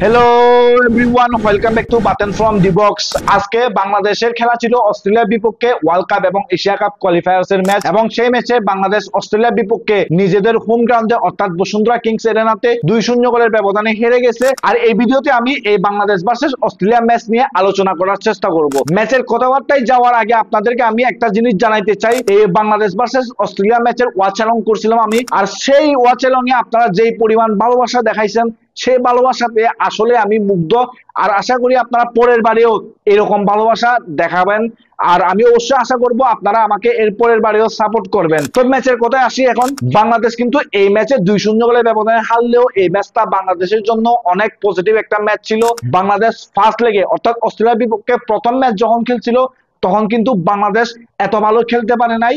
Hello everyone, welcome back to button from the box. আজকে বাংলাদেশের খেলা ছিল অস্ট্রেলিয়ার বিপক্ষে ওয়ার্ল্ড কাপ এবং এশিয়া কাপ কোয়ালিফায়ার্স এর ম্যাচ, এবং সেই ম্যাচে বাংলাদেশ অস্ট্রেলিয়ার বিপক্ষে নিজেদের হোম গ্রাউন্ডে অর্থাৎ বসুন্ধরা কিংস এরেনাতে 2-0 গোলের ব্যবধানে হেরে গেছে। আর এই ভিডিওতে আমি এই বাংলাদেশ ভার্সেস অস্ট্রেলিয়া ম্যাচ নিয়ে আলোচনা করার চেষ্টা করব। ম্যাচের কথাবার্তায় যাওয়ার আগে আপনাদেরকে আমি একটা জিনিস জানাইতে চাই, এই বাংলাদেশ ভার্সেস অস্ট্রেলিয়া ম্যাচের ওয়াচ অ্যালং করছিলাম আমি, আর সেই ওয়াচ অ্যালং এ আপনারা যেই পরিমাণ ভালোবাসা দেখাইছেন সেই ভালোবাসা পেয়ে আসলে আমি মুগ্ধ। আর আশা করি আপনারা পরের বারেও এরকম ভালোবাসা দেখাবেন, আর আমি অবশ্যই আশা করব আপনারা আমাকে এর পরের বারেও সাপোর্ট করবেন। তো ম্যাচের কথায় আসি এখন। বাংলাদেশ কিন্তু এই ম্যাচে 2-0 গোলের ব্যবধানে হারলেও এই ম্যাচটা বাংলাদেশের জন্য অনেক পজিটিভ একটা ম্যাচ ছিল। বাংলাদেশ ফার্স্ট লেগে অর্থাৎ অস্ট্রেলিয়ার বিপক্ষে প্রথম ম্যাচ যখন খেলছিল তখন কিন্তু বাংলাদেশ এত ভালো খেলতে পারে নাই।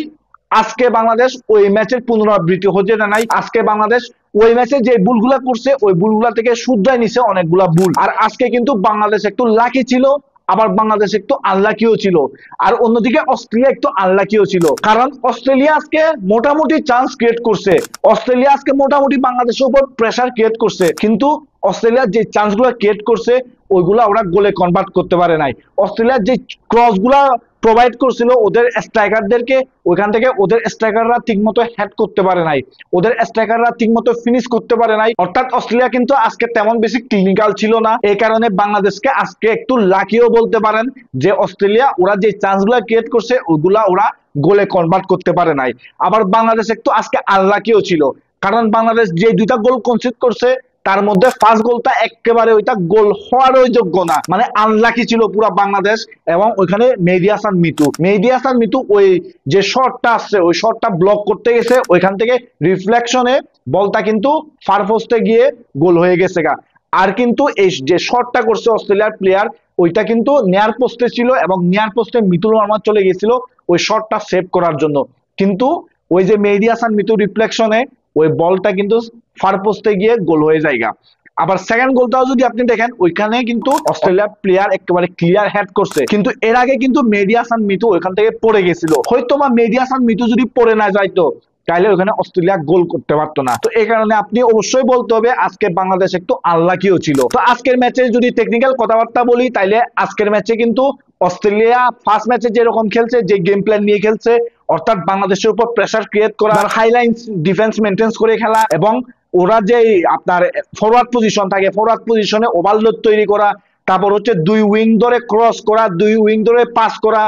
আজকে বাংলাদেশ ওই ম্যাচের পুনরাবৃত্তি হতে নাই। আজকে বাংলাদেশ ওই ম্যাচে যে ভুলগুলা করছে ওই ভুলগুলা থেকে শুধরাই নিছে অনেকগুলা ভুল। আর আজকে কিন্তু বাংলাদেশ একটু লাকি ছিল, আবার বাংলাদেশ একটু আনলাকিও ছিল, আর অন্যদিকে অস্ট্রেলিয়া একটু আনলাকিও ছিল। কারণ অস্ট্রেলিয়া আজকে মোটামুটি চান্স ক্রিয়েট করছে, অস্ট্রেলিয়া আজকে মোটামুটি বাংলাদেশের উপর প্রেসার ক্রিয়েট করছে, কিন্তু অস্ট্রেলিয়ার যে চান্সগুলো ক্রিয়েট করছে ওইগুলা ওরা গোলে কনভার্ট করতে পারে নাই। অস্ট্রেলিয়ার যে ক্রসগুলা প্রোভাইড করছিল ওদের স্ট্রাইকারদেরকে, ওইখান থেকে ওদের স্ট্রাইকাররা ঠিকমতো হেড করতে পারে নাই, ওদের স্ট্রাইকাররা ঠিকমতো ফিনিশ করতে পারে নাই। অর্থাৎ অস্ট্রেলিয়া কিন্তু আজকে তেমন বেশি ক্লিনিক্যাল ছিল না। এই কারণে বাংলাদেশকে আজকে একটু লাকিও বলতে পারেন যে অস্ট্রেলিয়া ওরা যে চান্সগুলো ক্রিয়েট করছে ওইগুলা ওরা গোলে কনভার্ট করতে পারে নাই। আবার বাংলাদেশ একটু আজকে আনলাকিও ছিল, কারণ বাংলাদেশ যে দুইটা গোল কনসিড করছে তার মধ্যে ফার্স্ট গোলটা একেবারে ওইটা গোল হওয়ারও যোগ্য না, মানে আনলাকি ছিল পুরা বাংলাদেশ। এবং ওইখানে মেহেদী হাসান মিতু ওই যে শটটা আসছে ওই শটটা ব্লক করতে গেছে, ওইখান থেকে রিফ্লেকশনে বলটা কিন্তু ফার পোস্টে গিয়ে গোল হয়ে গেছে গা। আর কিন্তু এই যে শটটা করছে অস্ট্রেলিয়ার প্লেয়ার ওইটা কিন্তু নিয়ার পোস্টে ছিল, এবং নিয়ার পোস্টে মিতুল মার্মা চলে গেছিল ওই শটটা সেভ করার জন্য, কিন্তু ওই যে মেহেদী হাসান মিতু রিফ্লেকশনে ওই বলটা কিন্তু ফার পোস্টে গিয়ে গোল হয়ে যায়। আবার সেকেন্ড গোলটাও যদি আপনি দেখেন ওইখানে কিন্তু অস্ট্রেলিয়ার প্লেয়ার একেবারে ক্লিয়ার হেড করছে, কিন্তু এর আগে কিন্তু মেহেদী হাসান মিতু ওইখান থেকে পড়ে গেছিল। হয়তো বা মেহেদী হাসান মিতু যদি পড়ে না যাইতো তাহলে ওখানে অস্ট্রেলিয়া গোল করতে পারতো না। তো এই কারণে আপনি অবশ্যই বলতে হবে আজকে বাংলাদেশ একটু আনলাকিও ছিল। তো আজকের ম্যাচে যদি টেকনিক্যাল কথাবার্তা বলি তাইলে আজকের ম্যাচে কিন্তু অস্ট্রেলিয়া ফার্স্ট ম্যাচে যেরকম খেলছে, যে গেম প্ল্যান নিয়ে খেলছে, অর্থাৎ বাংলাদেশের উপর প্রেসার ক্রিয়েট করা, হাইলাইন ডিফেন্স মেনটেন করে খেলা, এবং ওরা যে আপনার ফরওয়ার্ড পজিশন থাকে ফরওয়ার্ড পজিশনে ওভারলোড তৈরি করা, তারপর হচ্ছে দুই উইং ধরে ক্রস করা, দুই উইং ধরে পাস করা,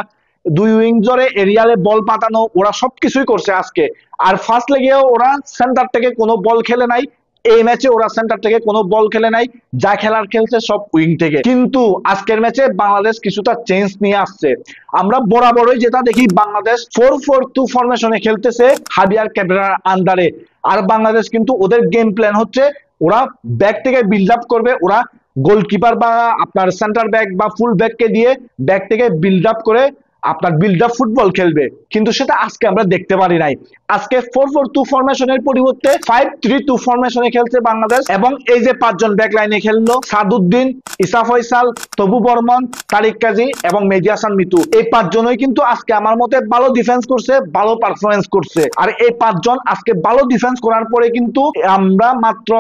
দুই উইং ধরে এরিয়ালে বল পাঠানো, ওরা সবকিছুই করছে আজকে। আর ফার্স্ট লেগেও ওরা সেন্টার থেকে কোনো বল খেলে নাই, এই ম্যাচে ওরা সেন্টার থেকে কোনো বল খেলে নাই, যা খেলার খেলছে সব উইং থেকে। কিন্তু আজকের ম্যাচে বাংলাদেশ কিছুটা চেঞ্জ নিয়ে আসছে। আমরা বরাবরই যেটা দেখি বাংলাদেশ 4-4-2 ফরমেশনে খেলতেছে হাবিয়ার ক্যাপেরার আন্ডারে। আর বাংলাদেশ কিন্তু ওদের গেম প্ল্যান হচ্ছে ওরা ব্যাক থেকে বিল্ড আপ করবে, ওরা গোলকিপার বা আপনার সেন্টার ব্যাক বা ফুল ব্যাককে দিয়ে ব্যাক থেকে বিল্ড আপ করে আপনার বিল্ড আপ ফুটবল খেলবে, কিন্তু সেটা আজকে আমরা দেখতে পারি নাই। আজকে 4-4-2 ফরমেশনের পরিবর্তে 5-3-2 ফরমেশনে খেলছে বাংলাদেশ, এবং এই যে পাঁচজন ব্যাক লাইনে খেললো সাদুদ্দিন, ইসা ফয়সাল, তবু বর্মন, তারিক কাজী এবং মেহেদী হাসান মিতু, এই পাঁচজনই কিন্তু আজকে আমার মতে ভালো ডিফেন্স করছে, ভালো পারফরমেন্স করছে। আর এই পাঁচজন আজকে ভালো ডিফেন্স করার পরে কিন্তু আমরা মাত্র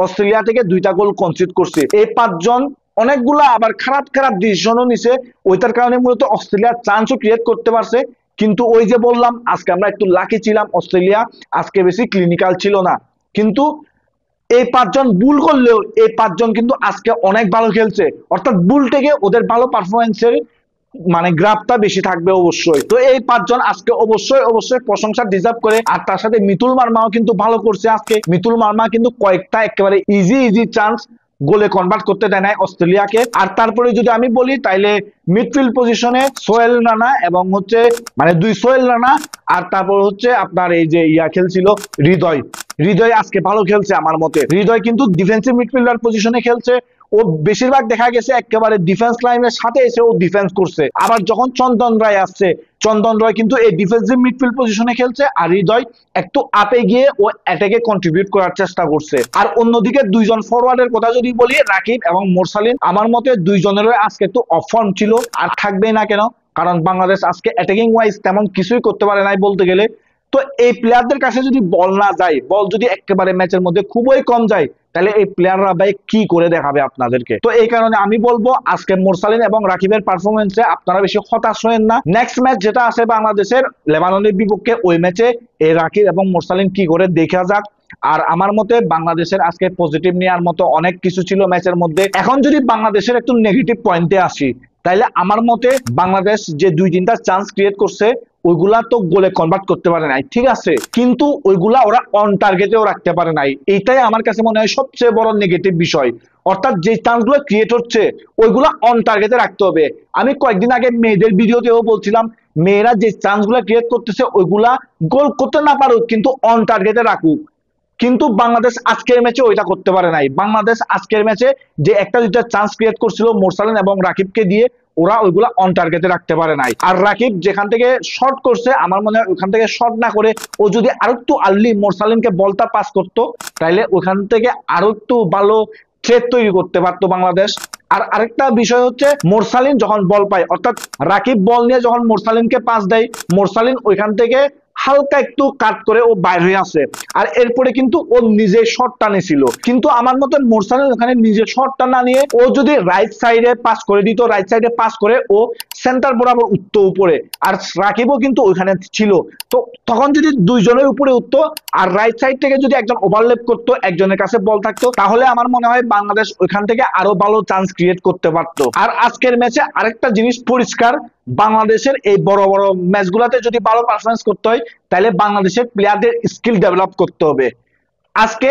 অস্ট্রেলিয়া থেকে 2টা গোল কনসিড করছি। এই পাঁচজন অনেকগুলা আবার খারাপ খারাপ ডিসিশনও নিছে, ওইটার কারণে মূলত অস্ট্রেলিয়ার চান্সও ক্রিয়েট করতে পারছে। কিন্তু ওই যে বললাম আজকে আমরা একটু লাকি ছিলাম, অস্ট্রেলিয়া আজকে বেশি ক্লিনিক্যাল ছিল না। কিন্তু এই পাঁচজন ভুল করলেও এই পাঁচজন কিন্তু আজকে অনেক ভালো খেলছে, অর্থাৎ ভুল থেকে ওদের ভালো পারফরমেন্সের মানে গ্রাফটা বেশি থাকবে অবশ্যই। তো এই পাঁচজন আজকে অবশ্যই অবশ্যই প্রশংসা ডিজার্ভ করে। আর তার সাথে মিতুল মার্মাও কিন্তু ভালো করছে আজকে। মিতুল মার্মা কিন্তু কয়েকটা একেবারে ইজি চান্স গোলে কনভার্ট করতে দেয় নাই অস্ট্রেলিয়াকে। আর তারপরে যদি আমি বলি তাইলে মিডফিল্ড পজিশনে সোহেল রানা এবং হচ্ছে মানে সোহেল রানা, আর তারপর হচ্ছে আপনার এই যে খেলছিল হৃদয় আজকে ভালো খেলছে আমার মতে। হৃদয় কিন্তু ডিফেন্সিভ মিডফিল্ডার পজিশনে খেলছে, ও বেশিরভাগ দেখা গেছে একেবারে ডিফেন্স লাইনের সাথে এসে ও ডিফেন্স করছে। আবার যখন চন্দন রায় আসছে, চন্দন রায় কিন্তু এই ডিফেন্সিভ মিডফিল্ড পজিশনে খেলছে, আর হৃদয় একটু আপে গিয়ে ও অ্যাটাকে কন্ট্রিবিউট করার চেষ্টা করছে। আর অন্যদিকে দুইজন ফরওয়ার্ডের কথা যদি বলি, রাকিব এবং মোরসালিন, আমার মতে দুইজনেরও আজকে একটু অফ ফর্ম ছিল, আর থাকবেই না কেন, কারণ বাংলাদেশ আজকে অ্যাটাকিং ওয়াইজ তেমন কিছুই করতে পারে নাই বলতে গেলে। তো এই প্লেয়ারদের কাছে যদি বল না যায়, বল যদি একেবারে ম্যাচের মধ্যে খুবই কম যায়, তাহলে এই প্লেয়াররা ভাই কি করে দেখাবে আপনাদেরকে? তো এই কারণে আমি বলবো আজকে মোরসালিন এবং রাকিবের পারফরমেন্সে আপনারা বেশি হতাশ হয়েন না। নেক্সট ম্যাচ যেটা আছে বাংলাদেশের লেবাননের বিপক্ষে, ওই ম্যাচে এই রাকিব এবং মোরসালিন কি করে দেখা যাক। আর আমার মতে বাংলাদেশের আজকে পজিটিভ নেওয়ার মতো অনেক কিছু ছিল ম্যাচের মধ্যে। এখন যদি বাংলাদেশের একটু নেগেটিভ পয়েন্টে আসি, তাইলে আমার মতে বাংলাদেশ যে 2-3টা চান্স ক্রিয়েট করছে ওইগুলা তো গোলে কনভার্ট করতে পারে নাই, ঠিক আছে, কিন্তু ওইগুলা ওরা অন টার্গেটেও রাখতে পারে নাই। এইটাই আমার কাছে মনে হয় সবচেয়ে বড় নেগেটিভ বিষয়। অর্থাৎ যে চান্সগুলো ক্রিয়েট হচ্ছে ওইগুলা অন টার্গেটে রাখতে হবে। আমি কয়েকদিন আগে মেয়েদের ভিডিওতেও বলছিলাম, মেয়েরা যে চান্সগুলো ক্রিয়েট করতেছে ওইগুলা গোল করতে না পারুক, কিন্তু অন টার্গেটে রাখুক। কিন্তু বাংলাদেশ আজকের ম্যাচে ওইটা করতে পারে নাই। বাংলাদেশ আজকের ম্যাচে যে একটা দুইটা চান্স ক্রিয়েট করছিল মোরসালিন এবং রাকিবকে দিয়ে, ওরা ওইগুলা অন টার্গেটে রাখতে পারে নাই। আর রাকিব যেখান থেকে শর্ট করছে, আমার মনে হয় ওখান থেকে শর্ট না করে ও যদি আরো একটু আর্লি মোরসালিনকে বলটা পাস করতো, তাহলে ওখান থেকে আরো একটু ভালো থ্রেট তৈরি করতে পারতো বাংলাদেশ। আর আরেকটা বিষয় হচ্ছে, মোরসালিন যখন বল পায়, অর্থাৎ রাকিব বল নিয়ে যখন মোরসালিনকে পাস দেয়, মোরসালিন ওইখান থেকে হালকা একটু কাট করে ও বাইর হয়ে আসে। আর এরপরে কিন্তু ও নিজে শটটা নিয়েছিল, কিন্তু আমার মতে মোরসালিন ওখানে নিজে শটটা না নিয়ে ও যদি রাইট সাইডে পাস করে দিত, রাইট সাইডে পাস করে ও সেন্টার বরাবর উঠতো উপরে, আর রাকিবও কিন্তু ওইখানে ছিল। তো তখন যদি দুইজনের উপরে উঠতো আর রাইট সাইড থেকে যদি একজন ওভারল্যাপ করতো, একজনের কাছে বল থাকতো, তাহলে আমার মনে হয় বাংলাদেশ ওইখান থেকে আরো ভালো চান্স ক্রিয়েট করতে পারতো। আর আজকের ম্যাচে আরেকটা জিনিস পরিষ্কার, বাংলাদেশের এই বড় বড় ম্যাচগুলোতে যদি ভালো পারফরমেন্স করতে হয়, তাহলে বাংলাদেশের প্লেয়ারদের স্কিল ডেভেলপ করতে হবে। আজকে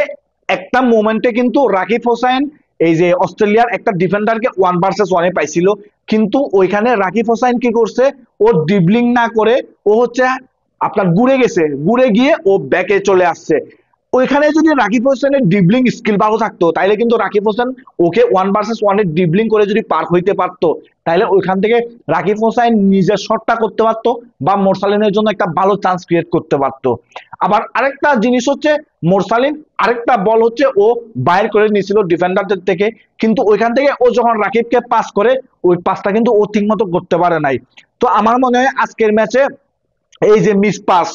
একটা মোমেন্টে কিন্তু রাকিব হোসাইন এই যে অস্ট্রেলিয়ার একটা ডিফেন্ডারকে 1 ভার্সেস 1 পাইছিল, কিন্তু ওইখানে রাকিব হোসাইন কি করছে, ও ড্রিবলিং না করে ও হচ্ছে আপনার ঘুরে গেছে, ঘুরে গিয়ে ও ব্যাকে চলে আসছে। ওইখানে যদি রাকিব হোসেনের ড্রিবলিং স্কিল ভালো থাকতো, তাইলে কিন্তু রাকিব হোসেন ওকে 1 ভার্সেস 1 ড্রিবলিং করে যদি পার হইতে পারতো, তাহলে ওইখান থেকে রাকিব হোসেন নিজের শটটা করতে পারতো বা মোরসালিনের জন্য একটা ভালো চান্স ক্রিয়েট করতে পারতো। আবার আরেকটা জিনিস হচ্ছে, মোরসালিন আরেকটা বল হচ্ছে ও বাইর করে নিয়েছিল ডিফেন্ডারদের থেকে, কিন্তু ওইখান থেকে ও যখন রাকিবকে পাস করে, ওই পাসটা কিন্তু ও ঠিক মতো করতে পারে নাই। তো আমার মনে হয় আজকের ম্যাচে এই যে মিস পাস,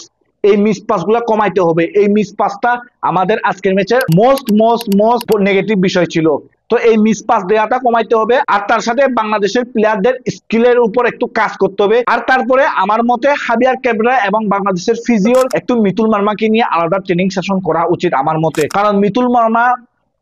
এই মিস পাস গুলা কমাইতে হবে। এই মিস পাসটা আমাদের আজকের ম্যাচের মোস্ট নেগেটিভ বিষয় ছিল। তো এই মিস পাস দেওয়াটা কমাইতে হবে, আর তার সাথে বাংলাদেশের প্লেয়ারদের স্কিলের উপর একটু কাজ করতে হবে। আর তারপরে আমার মতে হাবিয়ার ক্যাবরা এবং বাংলাদেশের ফিজিওর একটু মিতুল মার্মাকে নিয়ে আলাদা ট্রেনিং সেশন করা উচিত আমার মতে। কারণ মিতুল মার্মা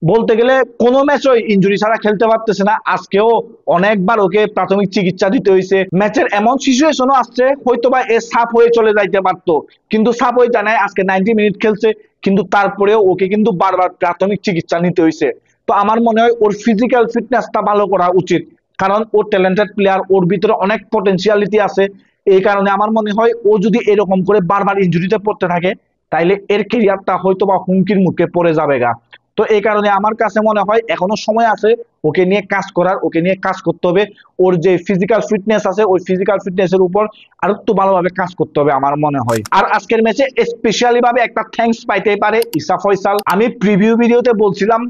বলতে গেলে কোনো ম্যাচই ইনজুরি ছাড়া খেলতে পারতেছে না। আজকেও অনেকবার ওকে প্রাথমিক চিকিৎসা দিতে হয়েছে। ম্যাচের এমন সিচুয়েশনও আসছে হয়তোবা এ সাফ হয়ে চলে যাইতে পারতো, কিন্তু সাফ হয়ে যায় নাই। আজকে 90 মিনিট খেলছে, কিন্তু তারপরেও ওকে কিন্তু বারবার প্রাথমিক চিকিৎসা নিতে হয়েছে। তো আমার মনে হয় ওর ফিজিক্যাল ফিটনেসটা ভালো করা উচিত, কারণ ও ট্যালেন্টেড প্লেয়ার, ওর ভিতরে অনেক পটেনশিয়ালিটি আছে। এই কারণে আমার মনে হয় ও যদি এরকম করে বারবার ইনজুরিতে পড়তে থাকে, তাইলে এর ক্যারিয়ারটা হয়তোবা হুমকির মুখে পড়ে যাবে গা। তো এই কারণে আমার কাছে মনে হয় এখনো সময় আছে ওকে নিয়ে কাজ করার, ওকে নিয়ে কাজ করতে হবে। ওর যে ফিজিক্যাল ফিটনেস আছে, ওই ফিজিক্যাল ফিটনেস এর উপর আরো একটু ভালোভাবে কাজ করতে হবে আমার মনে হয়। আর আজকের ম্যাচে স্পেশালি ভাবে একটা থ্যাঙ্কস পাইতে পারে ইসা ফয়সাল। আমি প্রিভিউ ভিডিওতে বলছিলাম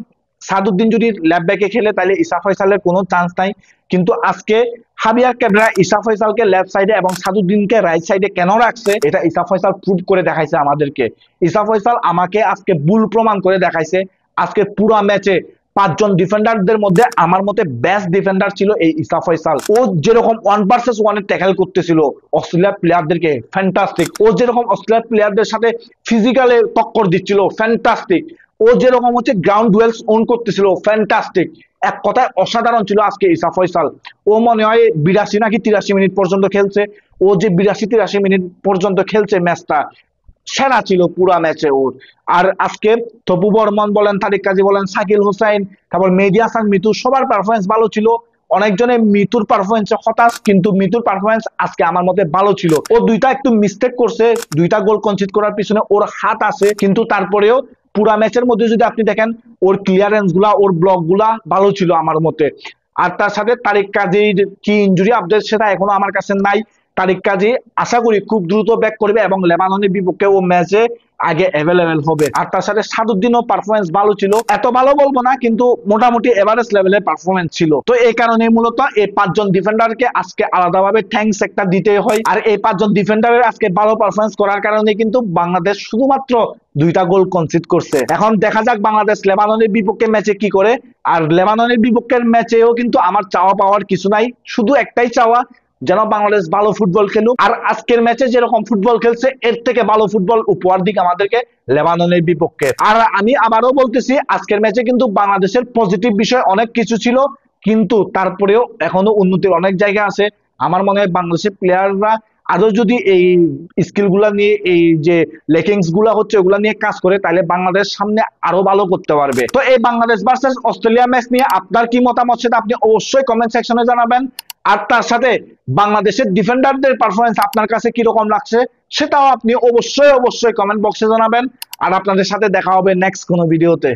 সাদুদ্দিন যদি লেফট ব্যাকে খেলে তাহলে ইসা ফয়সালের কোনো চান্স নাই, কিন্তু আজকে হাবিয়ার ক্যাবরা ইসা ফয়সালকে লেফট সাইডে এবং সাদুদ্দিনকে রাইট সাইডে কেন রাখছে, এটা ইসা ফয়সাল প্রুভ করে দেখাইছে আমাদেরকে। ইসা ফয়সাল আমাকে আজকে ভুল প্রমাণ করে দেখাইছে। আজকে পুরো ম্যাচে 5 জন ডিফেন্ডারদের মধ্যে আমার মতে বেস্ট ডিফেন্ডার ছিল এই ইসা ফয়সাল। ও যেরকম 1 ভার্সেস 1 ট্যাকল করতেছিল অস্ট্রেলিয়ার প্লেয়ারদেরকে, ফ্যান্টাস্টিক। ও যেরকম অস্ট্রেলিয়ার প্লেয়ারদের সাথে ফিজিক্যালে টক্কর দিচ্ছিল, ফ্যান্টাস্টিক। ও যেরকম হচ্ছে গ্রাউন্ড ডুয়েলস ওন করতেছিল, ফ্যান্টাস্টিক। এক কথায় অসাধারণ ছিল আজকে ইসা ফয়সাল। ও মনে হয় 82 নাকি 83 মিনিট পর্যন্ত খেলছে। ও যে 82-83 মিনিট পর্যন্ত খেলছে ম্যাচটা, সেরা ছিল পুরা ম্যাচে ওর। আর আজকে তপু বর্মন বলেন, তারিক কাজী বলেন, শাকিল হোসাইন, তারপর মেহেদী হাসান মিতু, সবার পারফরমেন্স ভালো ছিল। অনেকজনে মিতুর পারফরমেন্সে হতাশ, কিন্তু মিতুর পারফরমেন্স আজকে আমার মতে ভালো ছিল। ও দুইটা একটু মিস্টেক করছে, দুইটা গোল কনসিড করার পিছনে ওর হাত আছে, কিন্তু তারপরেও পুরা ম্যাচের মধ্যে যদি আপনি দেখেন ওর ক্লিয়ারেন্স গুলা, ওর ব্লক গুলা ভালো ছিল আমার মতে। আর তার সাথে তারিক কাজীর কি ইনজুরি আপডেট সেটা এখনো আমার কাছে নাই, তারিক কাজী আশা করি খুব দ্রুত ব্যাক করবে এবং লেবাননের বিপক্ষে ও ম্যাচে আগে অ্যাভেলেবেল হবে। আর তার সাথে সাদুদ্দিনও পারফরমেন্স ভালো ছিল, এত ভালো বলবো না কিন্তু মোটামুটি এভারেজ লেভেলের পারফরমেন্স ছিল। তো এই কারণে মূলত এই 5 জন ডিফেন্ডারকে আজকে আলাদাভাবে থ্যাঙ্কস একটা দিতে হয়। আর এই 5 জন ডিফেন্ডারের আজকে ভালো পারফরমেন্স করার কারণে কিন্তু বাংলাদেশ শুধুমাত্র 2টা গোল কনসিড করছে। এখন দেখা যাক বাংলাদেশ লেবাননের বিপক্ষে ম্যাচে কি করে। আর লেবাননের বিপক্ষের ম্যাচেও কিন্তু আমার চাওয়া পাওয়ার কিছু নাই, শুধু একটাই চাওয়া, যেন বাংলাদেশ ভালো ফুটবল খেলুক। আর আজকের ম্যাচে যেরকম ফুটবল খেলছে এর থেকে ভালো ফুটবল উপহার দিক আমাদেরকে লেবাননের বিপক্ষে। আর আমি আবারও বলতেছি, আজকের ম্যাচে কিন্তু বাংলাদেশের পজিটিভ বিষয় অনেক কিছু ছিল, কিন্তু তারপরেও এখনো উন্নতির অনেক জায়গা আছে। আমার মনে হয় বাংলাদেশের প্লেয়াররা আরো যদি এই স্কিল গুলা নিয়ে, এই যে লেকিংস গুলা হচ্ছে ওগুলা নিয়ে কাজ করে, তাহলে বাংলাদেশ সামনে আরো ভালো করতে পারবে। তো এই বাংলাদেশ ভার্সেস অস্ট্রেলিয়া ম্যাচ নিয়ে আপনার কি মতামত সেটা আপনি অবশ্যই কমেন্ট সেকশনে জানাবেন। আর তার সাথে বাংলাদেশের ডিফেন্ডারদের পারফরমেন্স আপনার কাছে কি রকম লাগছে সেটাও আপনি অবশ্যই কমেন্ট বক্সে জানাবেন। আর আপনাদের সাথে দেখা হবে নেক্সট কোনো ভিডিওতে।